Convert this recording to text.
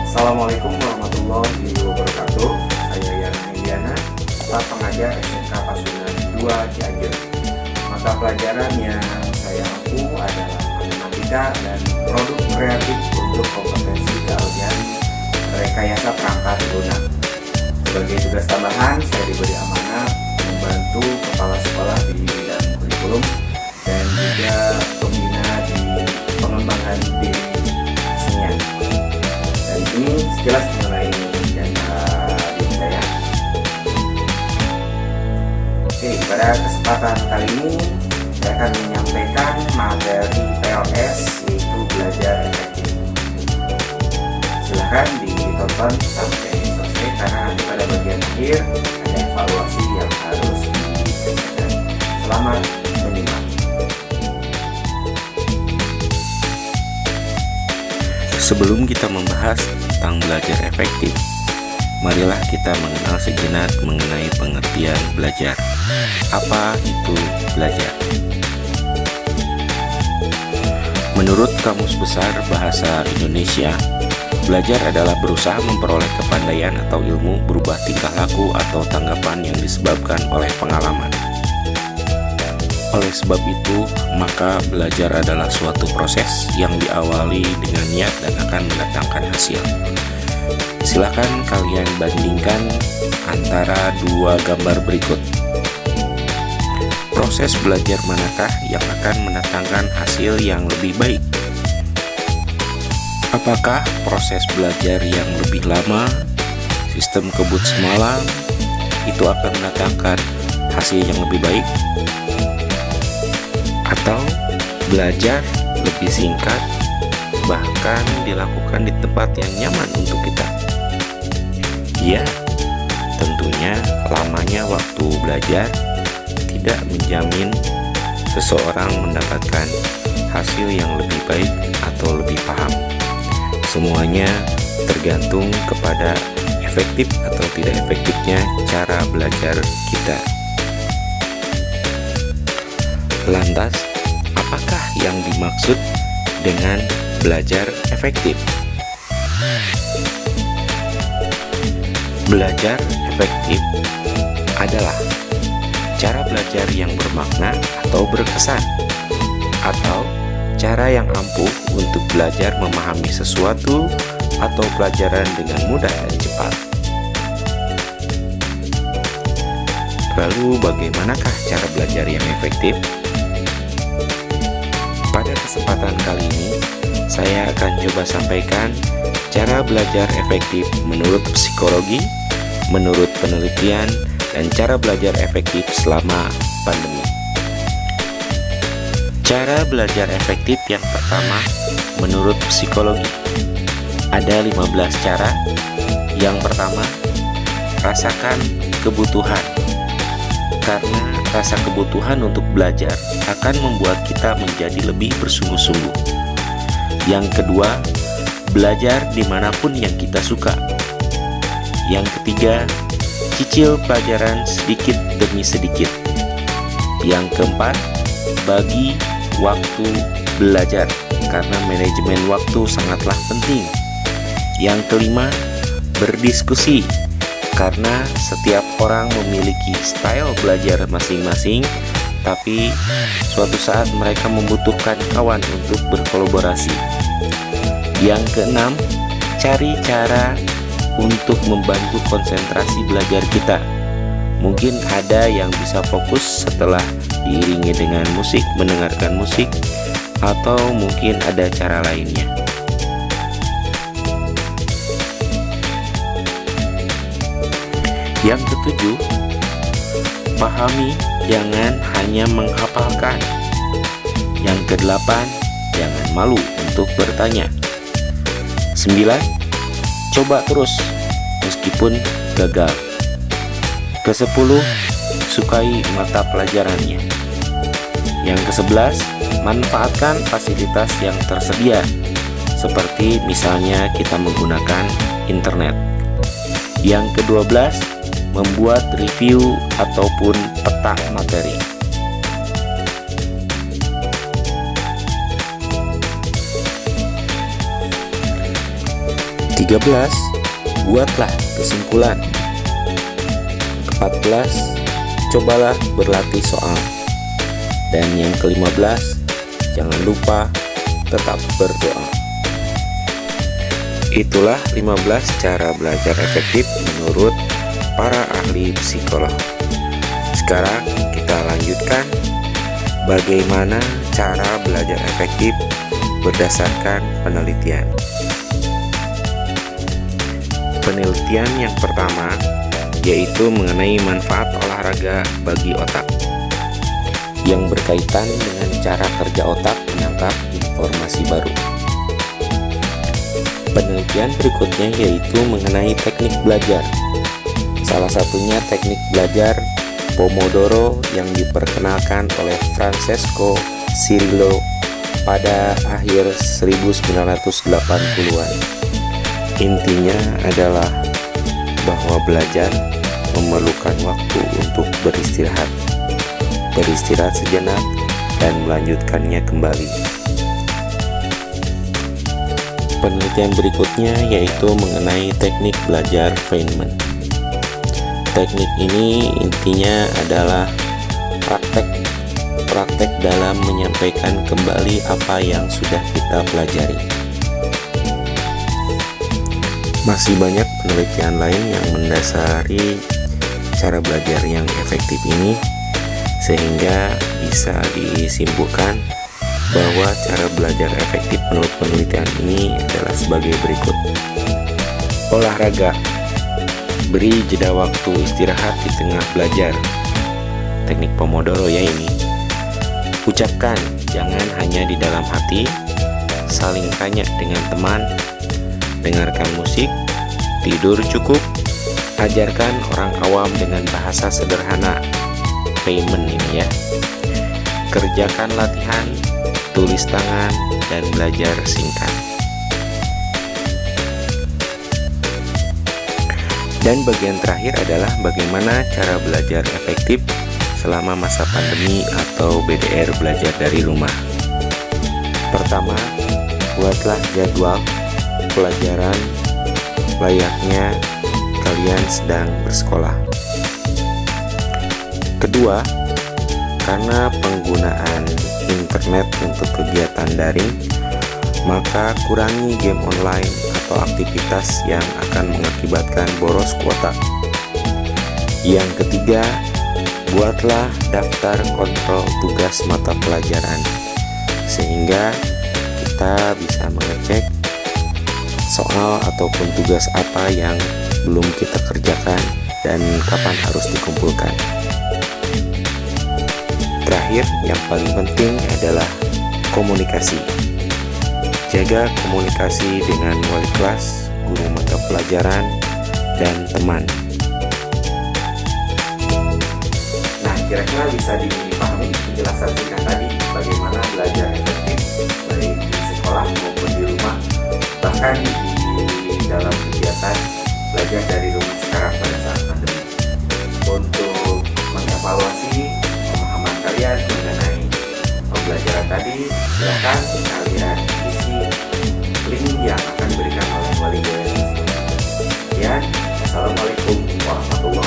Assalamualaikum warahmatullahi wabarakatuh. Saya Yana Indiana, staf pengajar SMK Pasundan 2 Cianjur. Mata pelajaran yang saya ampu adalah matematika dan produk kreatif untuk kompetensi keahlian rekayasa perangkat lunak. Sebagai tugas tambahan, saya diberi amanah membantu kepala sekolah di bidang kurikulum dan juga pembina di pengembangan diri kesenian. Dan ini sekilas mengenai jasa diri saya. Oke, pada kesempatan kali ini saya akan menyampaikan materi PLS, yaitu belajar efektif. Silahkan ditonton sampai selesai karena nanti pada bagian akhir ada evaluasi yang harus dikerjakan. Selamat menyimak. Sebelum kita membahas tentang belajar efektif, marilah kita mengenal sejenak mengenai pengertian belajar. Apa itu belajar? Menurut Kamus Besar Bahasa Indonesia, belajar adalah berusaha memperoleh kepandaian atau ilmu berubah tingkah laku atau tanggapan yang disebabkan oleh pengalaman. Oleh sebab itu, maka belajar adalah suatu proses yang diawali dengan niat dan akan mendatangkan hasil. Silakan kalian bandingkan antara dua gambar berikut. Proses belajar manakah yang akan mendatangkan hasil yang lebih baik? Apakah proses belajar yang lebih lama, sistem kebut semalam, itu akan mendatangkan hasil yang lebih baik? Atau belajar lebih singkat, bahkan dilakukan di tempat yang nyaman untuk kita? Ya, tentunya lamanya waktu belajar tidak menjamin seseorang mendapatkan hasil yang lebih baik atau lebih paham. Semuanya tergantung kepada efektif atau tidak efektifnya cara belajar kita. Lantas, apakah yang dimaksud dengan belajar efektif? Belajar efektif adalah cara belajar yang bermakna atau berkesan, atau cara yang ampuh untuk belajar memahami sesuatu atau pelajaran dengan mudah dan cepat. Lalu, bagaimanakah cara belajar yang efektif? Pada kesempatan kali ini, saya akan coba sampaikan cara belajar efektif menurut psikologi, menurut penelitian, dan cara belajar efektif selama pandemi. Cara belajar efektif yang pertama menurut psikologi. Ada 15 cara. Yang pertama, rasakan kebutuhan. Karena rasa kebutuhan untuk belajar akan membuat kita menjadi lebih bersungguh-sungguh. Yang kedua, belajar dimanapun yang kita suka. Yang ketiga, cicil pelajaran sedikit demi sedikit. Yang keempat, bagi waktu belajar, karena manajemen waktu sangatlah penting. Yang kelima, berdiskusi, karena setiap orang memiliki style belajar masing-masing, tapi suatu saat mereka membutuhkan kawan untuk berkolaborasi. Yang keenam, cari cara untuk membantu konsentrasi belajar kita. Mungkin ada yang bisa fokus setelah diiringi dengan musik, mendengarkan musik, atau mungkin ada cara lainnya. Yang ketujuh, pahami, jangan hanya menghafalkan. Yang kedelapan, jangan malu untuk bertanya. 9. Coba terus meskipun gagal. Ke-10, sukai mata pelajarannya. Yang ke-11, manfaatkan fasilitas yang tersedia, seperti misalnya kita menggunakan internet. Yang ke-12, membuat review ataupun peta materi. Ke-13, buatlah kesimpulan. Ke-14, cobalah berlatih soal. Dan yang ke-15, jangan lupa tetap berdoa. Itulah 15 cara belajar efektif menurut para ahli psikolog. Sekarang kita lanjutkan bagaimana cara belajar efektif berdasarkan penelitian. Penelitian yang pertama yaitu mengenai manfaat olahraga bagi otak, yang berkaitan dengan cara kerja otak menangkap informasi baru. Penelitian berikutnya yaitu mengenai teknik belajar. Salah satunya teknik belajar Pomodoro yang diperkenalkan oleh Francesco Cirillo pada akhir 1980-an. Intinya adalah bahwa belajar memerlukan waktu untuk beristirahat sejenak dan melanjutkannya kembali. Penelitian berikutnya yaitu mengenai teknik belajar Feynman. Teknik ini intinya adalah praktek dalam menyampaikan kembali apa yang sudah kita pelajari. Masih banyak penelitian lain yang mendasari cara belajar yang efektif ini, sehingga bisa disimpulkan bahwa cara belajar efektif menurut penelitian ini adalah sebagai berikut. Olahraga, beri jeda waktu istirahat di tengah belajar. Teknik Pomodoro ya ini. Ucapkan, jangan hanya di dalam hati. Saling tanya dengan teman. Dengarkan musik. Tidur cukup. Ajarkan orang awam dengan bahasa sederhana. Feynman ini ya. Kerjakan latihan, tulis tangan, dan belajar singkat. Dan bagian terakhir adalah bagaimana cara belajar efektif selama masa pandemi atau BDR, belajar dari rumah. Pertama, buatlah jadwal pelajaran layaknya kalian sedang bersekolah. Kedua, karena penggunaan internet untuk kegiatan daring, maka kurangi game online atau aktivitas yang akan mengakibatkan boros kuota. Yang ketiga, buatlah daftar kontrol tugas mata pelajaran, sehingga kita bisa mengecek soal ataupun tugas apa yang belum kita kerjakan dan kapan harus dikumpulkan. Terakhir, yang paling penting adalah komunikasi. Jaga komunikasi dengan wali kelas, guru mata pelajaran, dan teman. Nah, kira-kira bisa dipahami penjelasan singkat tadi bagaimana belajar efektif baik di sekolah maupun di rumah, bahkan di dalam kegiatan belajar dari rumah sekarang pada saat pandemi. Untuk mengevaluasi pemahaman kalian mengenai pembelajaran tadi, silakan kalian isi link yang akan diberikan oleh wali kalian. Ya, assalamualaikum warahmatullahi wabarakatuh.